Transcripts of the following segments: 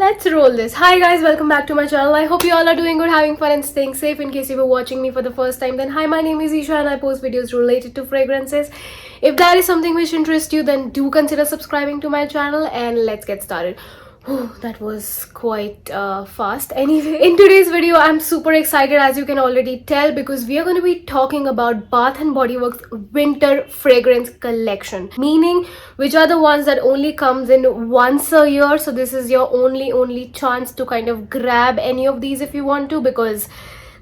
Let's roll this. Hi guys, welcome back to my channel. I hope you all are doing good, having fun and staying safe. In case you were watching me for the first time, then hi, my name is Isha and I post videos related to fragrances. If that is something which interests you, then do consider subscribing to my channel and let's get started. That was quite fast. Anyway, in today's video, I'm super excited, as you can already tell, because we are going to be talking about Bath & Body Works winter fragrance collection, meaning which are the ones that only comes in once a year. So this is your only chance to kind of grab any of these if you want to, because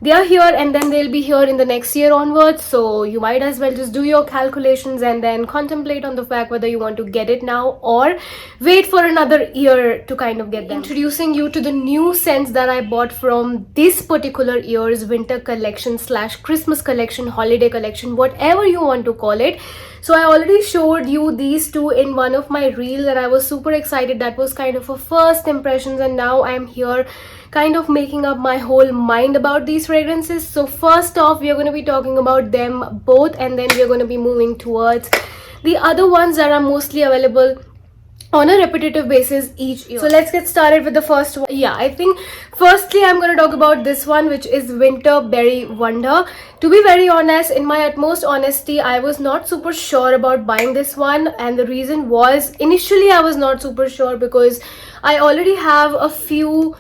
they are here and then they'll be here in the next year onwards. So you might as well just do your calculations and then contemplate on the fact whether you want to get it now or wait for another year to kind of get them. Introducing you to the new scents that I bought from this particular year's winter collection / Christmas collection, holiday collection, whatever you want to call it. So I already showed you these two in one of my reels and I was super excited. That was kind of a first impressions, and now I'm here kind of making up my whole mind about these fragrances. So first off, we are going to be talking about them both, and then we are going to be moving towards the other ones that are mostly available on a repetitive basis each year. So let's get started with the first one. Yeah, I think firstly I'm going to talk about this one, which is Winter Berry Wonder. To be very honest, in my utmost honesty, I was not super sure about buying this one, and the reason was initially I was not super sure because I already have a few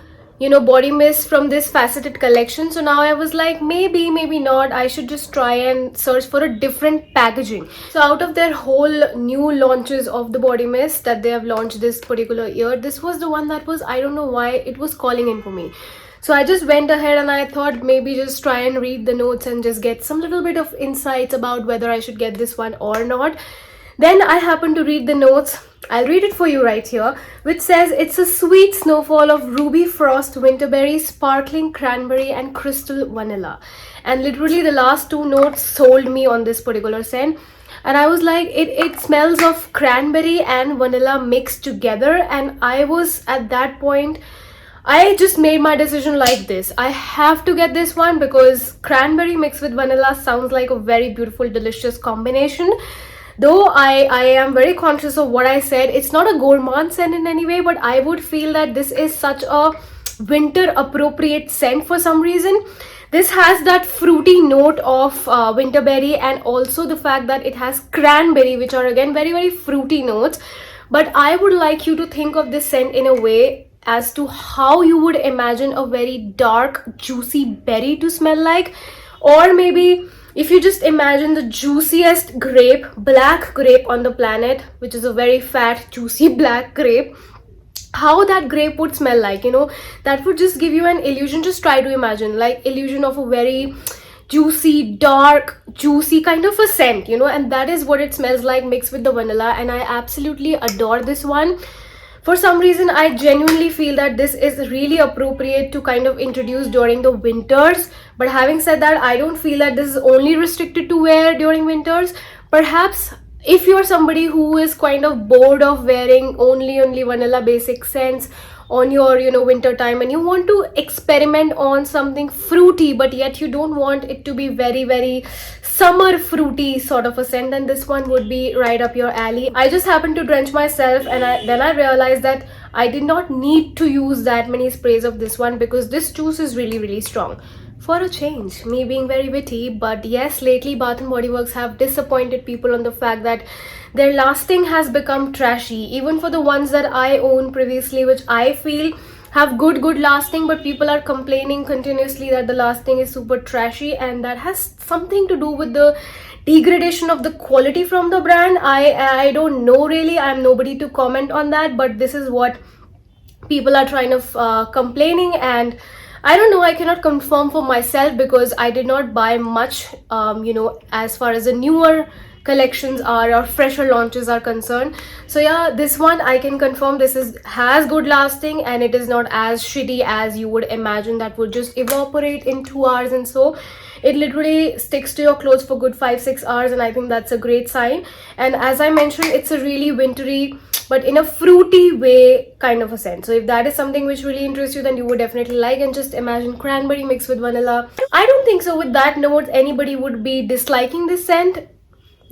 body mist from this faceted collection. So now I was like, maybe not, I should just try and search for a different packaging. So out of their whole new launches of the body mist that they have launched this particular year, this was the one that was, I don't know why, it was calling in for me. So I just went ahead and I thought maybe just try and read the notes and just get some little bit of insights about whether I should get this one or not. Then I happened to read the notes. I'll read it for you right here, which says it's a sweet snowfall of ruby frost, winterberry, sparkling cranberry and crystal vanilla. And literally the last two notes sold me on this particular scent. And I was like, it smells of cranberry and vanilla mixed together. And I was at that point, I just made my decision like this. I have to get this one because cranberry mixed with vanilla sounds like a very beautiful, delicious combination. Though I am very conscious of what I said, it's not a gourmand scent in any way, but I would feel that this is such a winter appropriate scent for some reason. This has that fruity note of winterberry, and also the fact that it has cranberry, which are again very fruity notes. But I would like you to think of this scent in a way as to how you would imagine a very dark, juicy berry to smell like, or maybe if you just imagine the juiciest grape, black grape on the planet, which is a very fat, juicy black grape, how that grape would smell like, that would just give you an illusion. Just try to imagine, like, illusion of a very juicy, dark, juicy kind of a scent, and that is what it smells like mixed with the vanilla. And I absolutely adore this one. For some reason, I genuinely feel that this is really appropriate to kind of introduce during the winters. But having said that, I don't feel that this is only restricted to wear during winters. Perhaps if you're somebody who is kind of bored of wearing only vanilla basic scents on your winter time, and you want to experiment on something fruity, but yet you don't want it to be very summer fruity sort of a scent, then this one would be right up your alley. I just happened to drench myself, and then I realized that I did not need to use that many sprays of this one because this juice is really strong. For a change, me being very witty. But yes, lately Bath & Body Works have disappointed people on the fact that their lasting has become trashy, even for the ones that I own previously, which I feel have good lasting, but people are complaining continuously that the lasting is super trashy, and that has something to do with the degradation of the quality from the brand. I don't know really, I'm nobody to comment on that, but this is what people are trying to complaining. And I don't know, I cannot confirm for myself because I did not buy much as far as the newer collections are or fresher launches are concerned. So yeah, this one I can confirm this has good lasting, and it is not as shitty as you would imagine that would just evaporate in 2 hours. And so it literally sticks to your clothes for good 5-6 hours, and I think that's a great sign. And as I mentioned, it's a really wintry but in a fruity way kind of a scent. So if that is something which really interests you, then you would definitely like. And just imagine cranberry mixed with vanilla. I don't think so with that note anybody would be disliking this scent.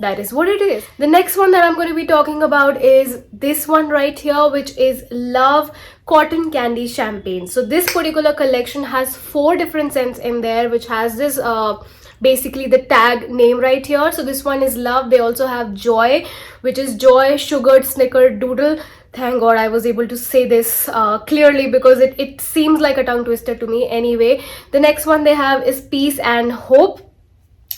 That is what it is. The next one that I'm going to be talking about is this one right here, which is Love cotton candy champagne. So this particular collection has 4 different scents in there, which has this basically the tag name right here. So this one is love. They also have joy, which is joy, sugared, snickered, doodle. Thank god I was able to say this clearly, because it seems like a tongue twister to me. Anyway, the next one they have is peace and hope.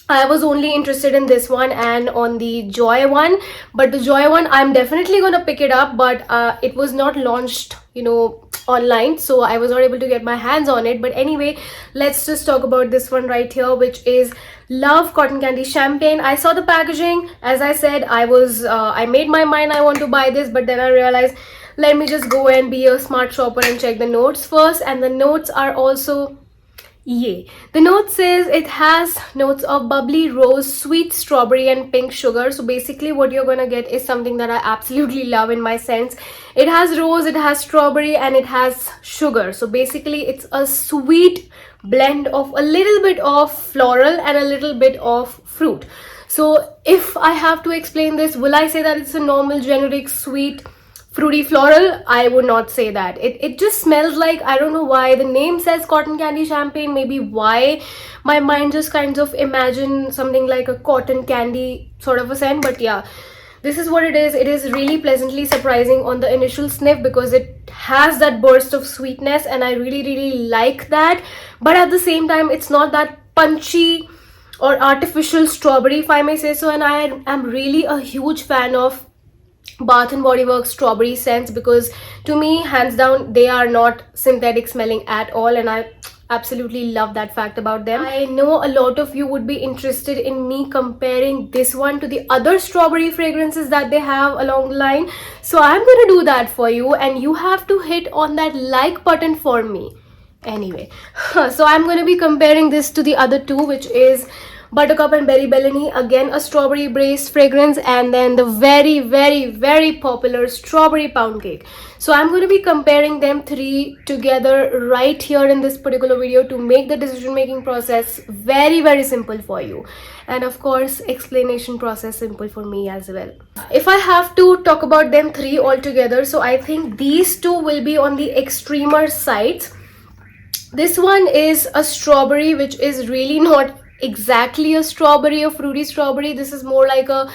I was only interested in this one and on the joy one, but the joy one I'm definitely gonna pick it up, but it was not launched, you know, online, so I was not able to get my hands on it. But anyway, let's just talk about this one right here, which is love cotton candy champagne. I saw the packaging. As I said, I made my mind I want to buy this, but then I realized, let me just go and be a smart shopper and check the notes first. And the notes are also yay. The note says it has notes of bubbly rose, sweet strawberry and pink sugar. So basically what you're gonna get is something that I absolutely love in my scents. It has rose, it has strawberry and it has sugar. So basically it's a sweet blend of a little bit of floral and a little bit of fruit. So if I have to explain this, will I say that it's a normal generic sweet fruity floral? I would not say that. It just smells like, I don't know why the name says cotton candy champagne, maybe why my mind just kind of imagine something like a cotton candy sort of a scent. But yeah, this is what it is. It is really pleasantly surprising on the initial sniff, because it has that burst of sweetness and I really like that. But at the same time, it's not that punchy or artificial strawberry, if I may say so. And I am really a huge fan of Bath and Body Works strawberry scents, because to me, hands down, they are not synthetic smelling at all, and I absolutely love that fact about them. I know a lot of you would be interested in me comparing this one to the other strawberry fragrances that they have along the line, so I'm gonna do that for you, and you have to hit on that like button for me. Anyway, so I'm gonna be comparing this to the other two, which is Buttercup and Berry Bellini, again a strawberry based fragrance, and then the very popular Strawberry Pound Cake. So I'm going to be comparing them 3 together right here in this particular video to make the decision making process very simple for you, and of course explanation process simple for me as well. If I have to talk about them 3 altogether, so I think these 2 will be on the extremer sides. This one is a strawberry, which is really not exactly a strawberry, a fruity strawberry. This is more like a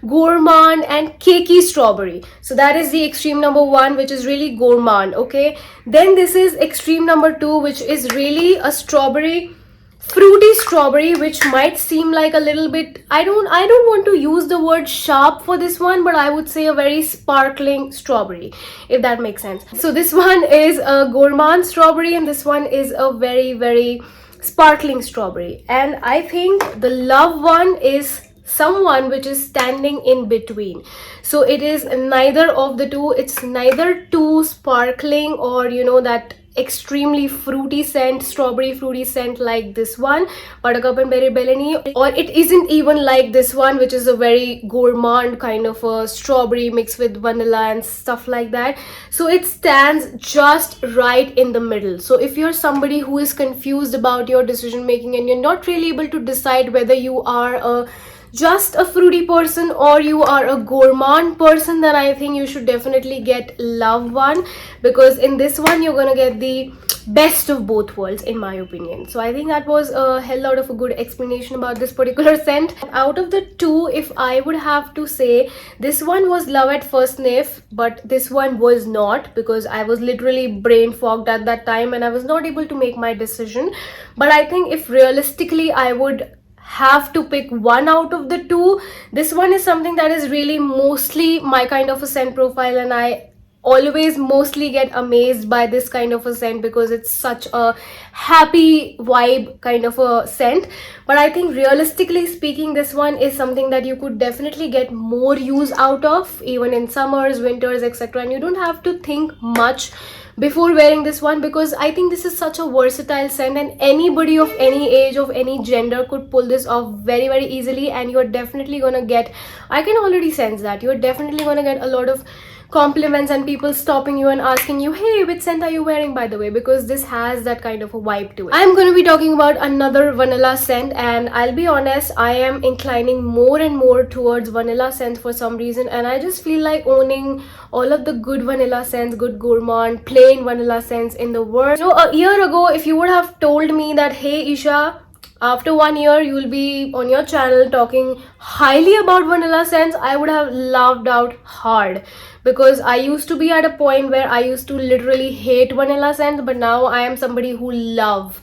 gourmand and cakey strawberry. So that is the extreme number 1, which is really gourmand. Okay, then this is extreme number 2, which is really a strawberry, fruity strawberry, which might seem like a little bit, I don't want to use the word sharp for this one, but I would say a very sparkling strawberry, if that makes sense. So this one is a gourmand strawberry and this one is a very sparkling strawberry. And I think the love one is someone which is standing in between. So it is neither of the two. It's neither too sparkling or, you know, that extremely fruity scent, strawberry fruity scent like this one, Buttercup and Berry Bellini, or it isn't even like this one, which is a very gourmand kind of a strawberry mixed with vanilla and stuff like that. So it stands just right in the middle. So if you're somebody who is confused about your decision making and you're not really able to decide whether you are just a fruity person or you are a gourmand person, then I think you should definitely get love one, because in this one you're gonna get the best of both worlds, in my opinion. So I think that was a hell lot of a good explanation about this particular scent. Out of the two, if I would have to say, this one was love at first sniff, but this one was not, because I was literally brain fogged at that time and I was not able to make my decision. But I think if realistically I would have to pick one out of the two, this one is something that is really mostly my kind of a scent profile, and I always mostly get amazed by this kind of a scent because it's such a happy vibe kind of a scent. But I think realistically speaking, this one is something that you could definitely get more use out of, even in summers, winters, etc. And you don't have to think much before wearing this one, because I think this is such a versatile scent and anybody of any age, of any gender could pull this off very easily. And you're definitely gonna get, I can already sense that you're definitely gonna get a lot of compliments and people stopping you and asking you, hey, which scent are you wearing, by the way, because this has that kind of a vibe to it. I'm going to be talking about another vanilla scent, and I'll be honest, I am inclining more and more towards vanilla scents for some reason, and I just feel like owning all of the good vanilla scents, good gourmand plain vanilla scents in the world. A year ago, if you would have told me that, hey Isha, after 1 year you'll be on your channel talking highly about vanilla scents, I would have laughed out hard, because I used to be at a point where I used to literally hate vanilla scents, but now I am somebody who love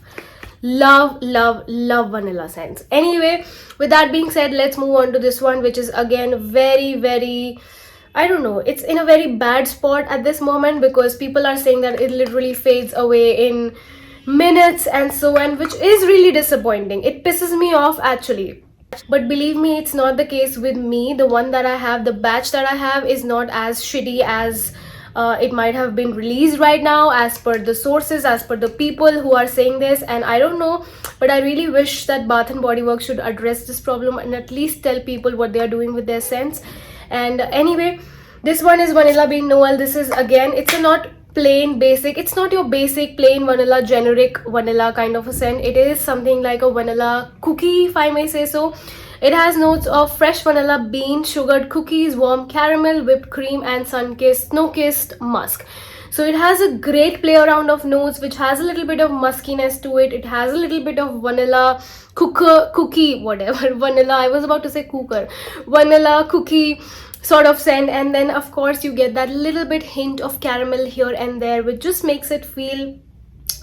vanilla scents. Anyway, with that being said, let's move on to this one, which is again very, I don't know, it's in a very bad spot at this moment, because people are saying that it literally fades away in minutes and so on, which is really disappointing. It pisses me off actually. But believe me, it's not the case with me. The one that I have, the batch that I have, is not as shitty as it might have been released right now, as per the sources, as per the people who are saying this. And I don't know, but I really wish that Bath and Body Works should address this problem and at least tell people what they are doing with their scents. And anyway, this one is Vanilla Bean Noel. This is again, it's a not plain basic, it's not your basic plain vanilla generic vanilla kind of a scent. It is something like a vanilla cookie, if I may say so. It has notes of fresh vanilla bean, sugared cookies, warm caramel, whipped cream, and sun-kissed, snow-kissed musk. So it has a great play around of notes, which has a little bit of muskiness to it. It has a little bit of vanilla cookie, whatever, vanilla, I was about to say cooker, vanilla cookie sort of scent. And then of course you get that little bit hint of caramel here and there, which just makes it feel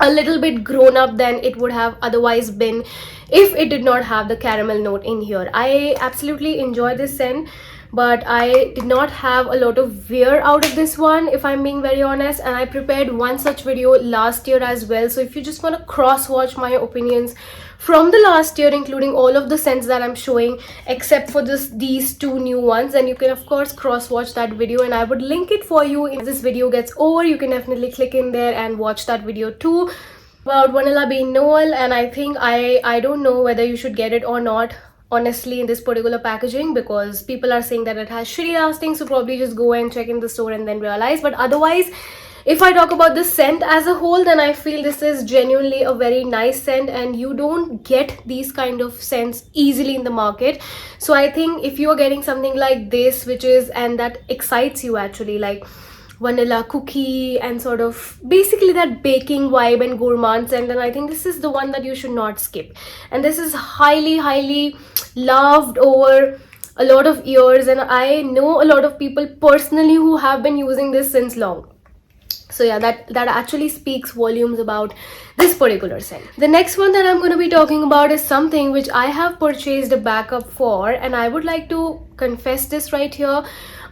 a little bit grown up than it would have otherwise been if it did not have the caramel note in here. I absolutely enjoy this scent, but I did not have a lot of wear out of this one, if I'm being very honest. And I prepared one such video last year as well, so if you just want to cross watch my opinions from the last year, including all of the scents that I'm showing except for these two new ones, then you can of course cross watch that video, and I would link it for you. If this video gets over, you can definitely click in there and watch that video too, about Vanilla Bean Noel. And I think I don't know whether you should get it or not, honestly, in this particular packaging, because people are saying that it has shitty lasting, so probably just go and check in the store and then realize. But otherwise, if I talk about the scent as a whole, then I feel this is genuinely a very nice scent, and you don't get these kind of scents easily in the market. So I think if you are getting something like this, which is, and that excites you actually, like vanilla cookie and sort of basically that baking vibe and gourmand scent, then I think this is the one that you should not skip. And this is highly loved over a lot of years, and I know a lot of people personally who have been using this since long. So yeah, that actually speaks volumes about this particular scent. The next one that I'm going to be talking about is something which I have purchased a backup for, and I would like to confess this right here.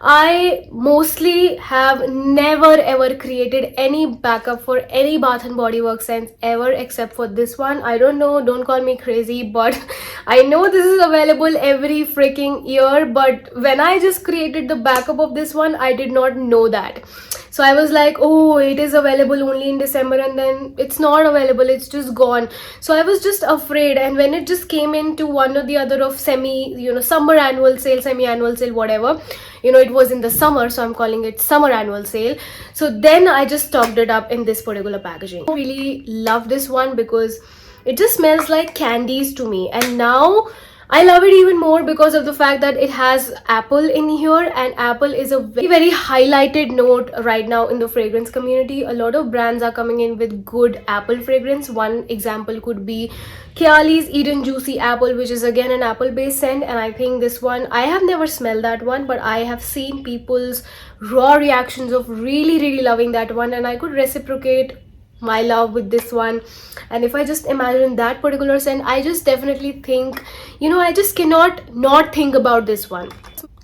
I mostly have never ever created any backup for any Bath and Body Works scents ever, except for this one. I don't know, don't call me crazy, but I know this is available every freaking year. But when I just created the backup of this one, I did not know that. So I was like, oh, it is available only in December, and then it's not available, it's just gone. So I was just afraid, and when it just came into one or the other of summer annual sale, semi-annual sale, whatever, it was in the summer, so I'm calling it summer annual sale. So then I just stocked it up in this particular packaging. I really love this one because it just smells like candies to me, and now I love it even more because of the fact that it has apple in here, and apple is a very highlighted note right now in the fragrance community. A lot of brands are coming in with good apple fragrance. One example could be Kayali's Eden Juicy Apple, which is again an apple based scent, and I think this one, I have never smelled that one, but I have seen people's raw reactions of really loving that one, and I could reciprocate my love with this one. And if I just imagine that particular scent, I just definitely think, I just cannot not think about this one.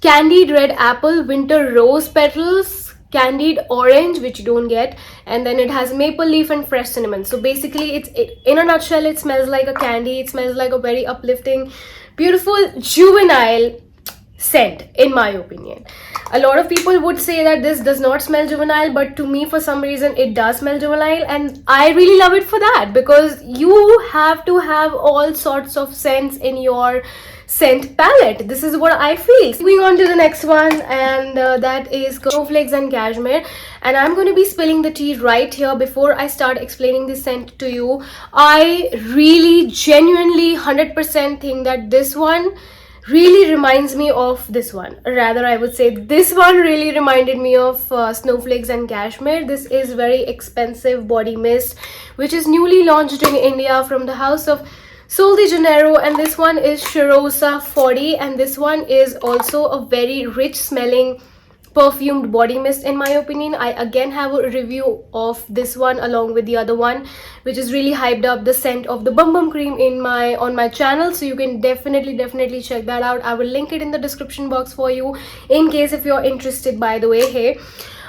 Candied Red Apple, Winter Rose Petals, Candied Orange, which you don't get, and then it has maple leaf and fresh cinnamon. So basically in a nutshell, it smells like a candy. It smells like a very uplifting, beautiful, juvenile scent, in my opinion. A lot of people would say that this does not smell juvenile, but to me, for some reason, it does smell juvenile, and I really love it for that, because you have to have all sorts of scents in your scent palette. This is what I feel. Moving on to the next one, and that is Snowflakes and Cashmere, and I'm going to be spilling the tea right here before I start explaining this scent to you. I really genuinely 100% think that this one really reminds me of this one. Rather, I would say this one really reminded me of Snowflakes and Cashmere. This is very expensive body mist which is newly launched in India from the house of Sol de Janeiro, and this one is Shirosa 40, and this one is also a very rich smelling perfumed body mist, in my opinion. I again have a review of this one along with the other one, which is really hyped up the scent of the Bum Bum Cream on my channel, so you can definitely check that out. I will link it in the description box for you in case if you're interested, by the way. Hey,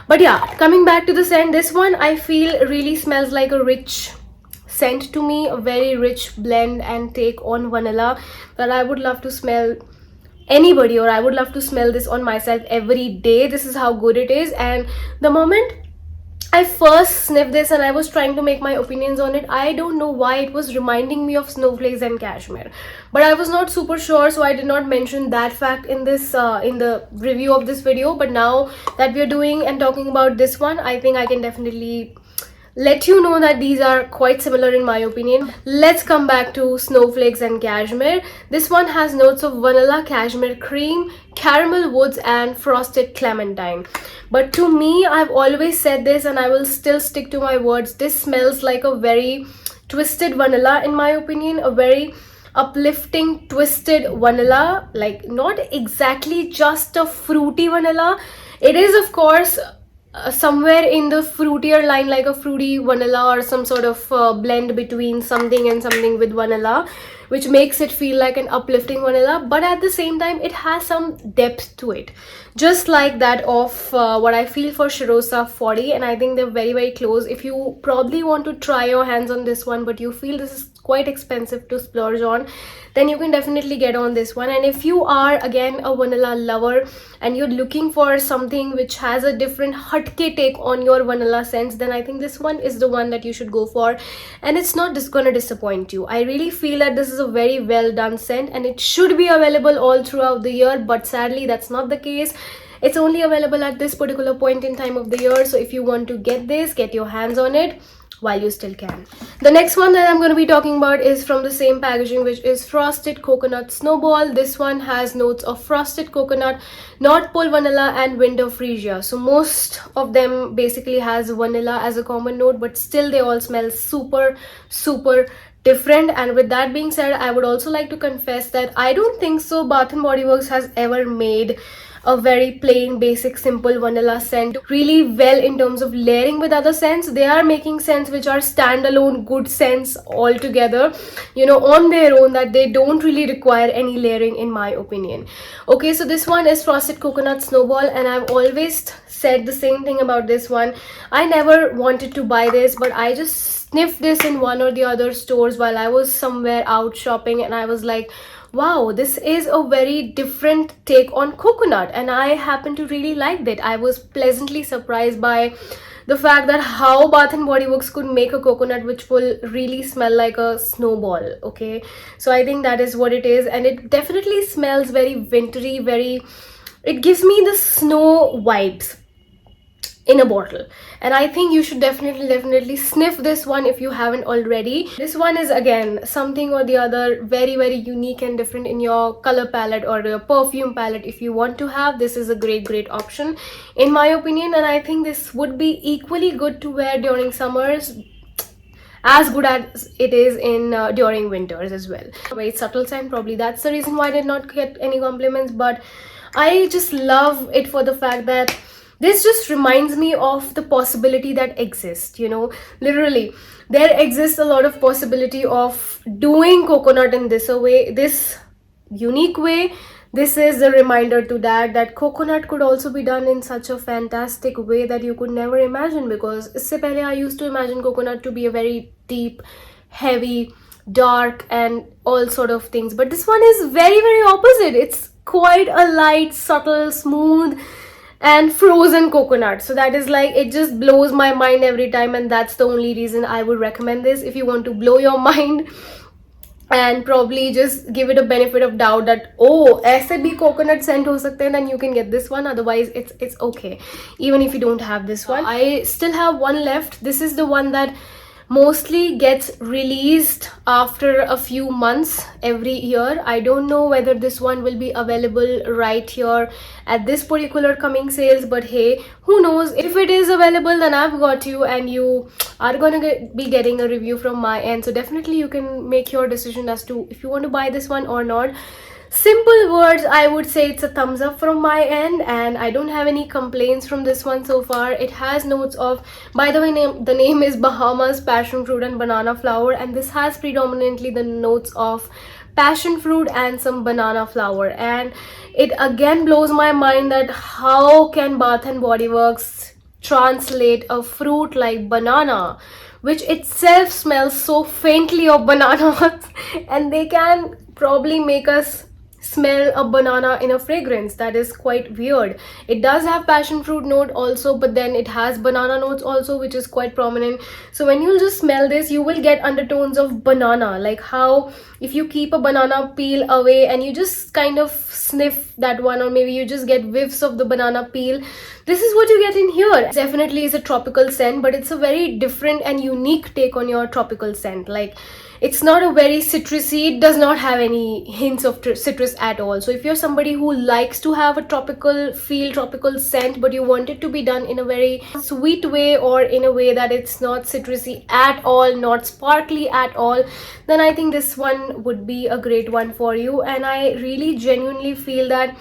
but yeah, coming back to the scent, this one I feel really smells like a rich scent to me, a very rich blend and take on vanilla that I would love to smell anybody, or I would love to smell this on myself every day. This is how good it is. And the moment I first sniffed this and I was trying to make my opinions on it, I don't know why it was reminding me of Snowflakes and Cashmere, but I was not super sure, so I did not mention that fact in this in the review of this video. But now that we are doing and talking about this one, I think I can definitely let you know that these are quite similar in my opinion. Let's come back to Snowflakes and Cashmere. This one has notes of vanilla, cashmere cream, caramel woods and frosted clementine. But to me, I've always said this and I will still stick to my words, this smells like a very twisted vanilla, in my opinion. A very uplifting twisted vanilla, like not exactly just a fruity vanilla. It is of course somewhere in the fruitier line, like a fruity vanilla or some sort of blend between something and something with vanilla, which makes it feel like an uplifting vanilla, but at the same time it has some depth to it, just like that of what I feel for Shirosa 40. And I think they're very close. If you probably want to try your hands on this one but you feel this is quite expensive to splurge on, then you can definitely get on this one. And if you are again a vanilla lover and you're looking for something which has a different hatke take on your vanilla scents, then I think this one is the one that you should go for, and it's not just gonna disappoint you. I really feel that this is a very well done scent and it should be available all throughout the year, but sadly that's not the case. It's only available at this particular point in time of the year, so if you want to get this, get your hands on it while you still can. The next one that I'm going to be talking about is from the same packaging, which is Frosted Coconut Snowball. This one has notes of frosted coconut, North Pole vanilla and winter freesia. So most of them basically has vanilla as a common note, but still they all smell super different. And with that being said, I would also like to confess that I don't think so Bath and Body Works has ever made a very plain, basic, simple vanilla scent really well in terms of layering with other scents. They are making scents which are standalone good scents altogether, you know, on their own, that they don't really require any layering, in my opinion. Okay, so this one is Frosted Coconut Snowball, and I've always said the same thing about this one. I never wanted to buy this, but I just sniffed this in one or the other stores while I was somewhere out shopping, and I was like, wow, this is a very different take on coconut, and I happen to really like that. I was pleasantly surprised by the fact that how Bath and Body Works could make a coconut which will really smell like a snowball. Okay, so I think that is what it is, and it definitely smells very wintry, it gives me the snow vibes in a bottle. And I think you should definitely sniff this one if you haven't already. This one is again something or the other very unique and different in your color palette or your perfume palette. If you want to have, this is a great option in my opinion, and I think this would be equally good to wear during summers, as good as it is in during winters as well. Very subtle scent, probably that's the reason why I did not get any compliments, but I just love it for the fact that this just reminds me of the possibility that exists, you know. Literally, there exists a lot of possibility of doing coconut in this unique way. This is a reminder to that coconut could also be done in such a fantastic way that you could never imagine, because isse pehle I used to imagine coconut to be a very deep, heavy, dark and all sort of things, but this one is very opposite. It's quite a light, subtle, smooth and frozen coconut. So that is like, it just blows my mind every time, and that's the only reason I would recommend this. If you want to blow your mind and probably just give it a benefit of doubt that oh aise bhi coconut scent ho sakte hain, then you can get this one. Otherwise it's okay even if you don't have this one. I still have one left. This is the one that mostly gets released after a few months every year. I don't know whether this one will be available right here at this particular coming sales, but hey, who knows. If it is available, then I've got you, and you are gonna be getting a review from my end. So definitely you can make your decision as to if you want to buy this one or not. Simple words, I would say it's a thumbs up from my end, and I don't have any complaints from this one so far. It has notes of, by the way, the name is Bahamas Passion Fruit and Banana Flower, and this has predominantly the notes of passion fruit and some banana flower. And it again blows my mind that how can Bath and Body Works translate a fruit like banana, which itself smells so faintly of bananas, and they can probably make us smell a banana in a fragrance. That is quite weird. It does have passion fruit note also, but then it has banana notes also, which is quite prominent. So when you just smell this, you will get undertones of banana, like how if you keep a banana peel away and you just kind of sniff that one, or maybe you just get whiffs of the banana peel, this is what you get in here. It definitely is a tropical scent, but it's a very different and unique take on your tropical scent. Like, it's not a very citrusy, it does not have any hints of citrus at all. So if you're somebody who likes to have a tropical feel, tropical scent, but you want it to be done in a very sweet way, or in a way that it's not citrusy at all, not sparkly at all, then I think this one would be a great one for you. And I really genuinely feel that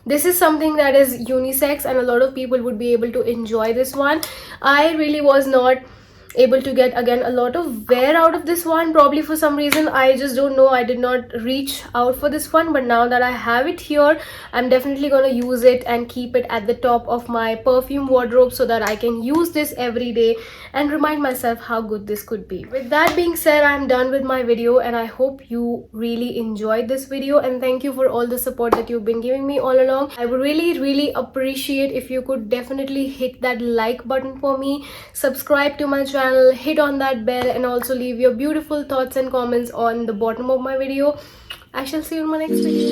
this is something that is unisex, and a lot of people would be able to enjoy this one. I really was not able to get again a lot of wear out of this one, probably for some reason. I just don't know, I did not reach out for this one, but now that I have it here, I'm definitely gonna use it and keep it at the top of my perfume wardrobe, so that I can use this every day and remind myself how good this could be. With that being said, I'm done with my video, and I hope you really enjoyed this video, and thank you for all the support that you've been giving me all along. I would really appreciate if you could definitely hit that like button for me, subscribe to my channel, hit on that bell, and also leave your beautiful thoughts and comments on the bottom of my video. I shall see you in my next video.